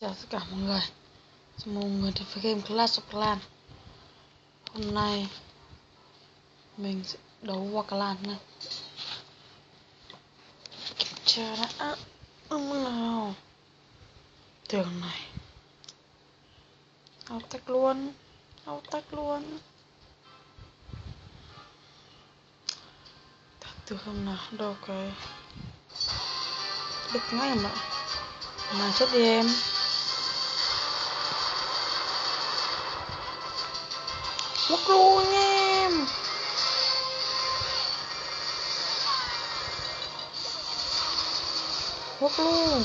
Chào tất cả mọi người, chào mừng mọi người đến với game Clash of Clans. Hôm nay mình sẽ đấu qua clan này. Chờ đã, nào tường này, ao tách luôn, từ không nào đâu cái đứt ngay mà chết đi em. Mất luôn em. Mất luôn.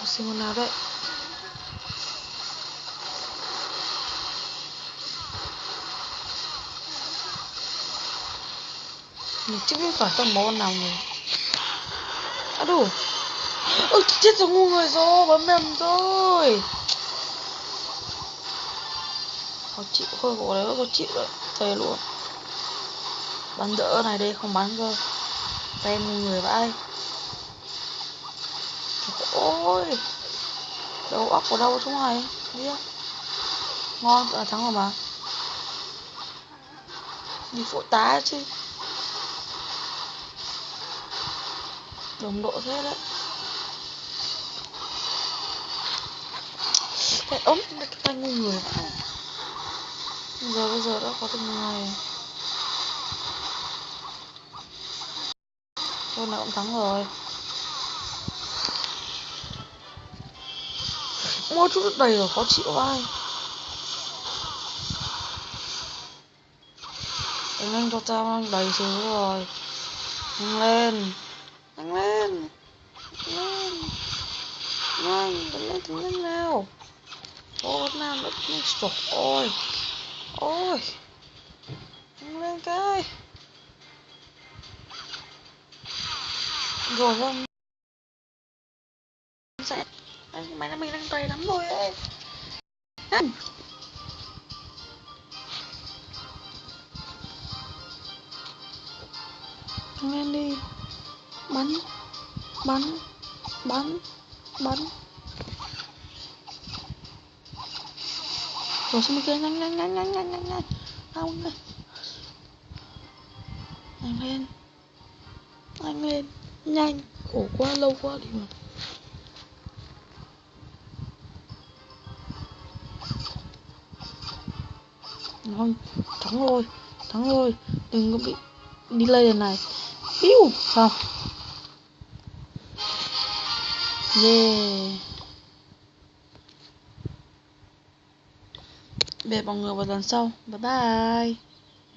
Xin nào đấy. Mình chứ biết phải tầm món nào rồi. À đủ. Ôi chết rồi, ngu người rồi, bấm mềm rồi. Khó chịu, khôi gỗ đấy khó chịu đấy, thề luôn. Bắn đỡ này đây không bắn cơ. Tem ngu người vãi. Ôi, đầu óc của đâu chúng mày biết. Ngon, đã thắng rồi mà. Đi phụ tá chứ. Đồng độ thế đấy. Cái ống cái tay ngu người vãi. Bây giờ đã có từng người. Thôi nào cũng thắng rồi. Mỗi chút đầy rồi, khó chịu vai. Anh cho tao đang đầy thứ rồi. Nhanh lên. Nhanh lên. Nhanh nào. Ô nào nó trời ơi. Ôi. Nhanh lên cái. Rồi không. Sẽ mày là mình đang đầy lắm rồi ấy. Nhanh. Nhanh lên đi. Bắn. Rồi xong kia nhanh. Không này. Nhanh. Khổ quá, lâu quá đi mà. Thôi, thắng rồi. Đừng có bị delay lần này. Piu, xong. Yeah. Về mọi người vào lần sau. Bye bye.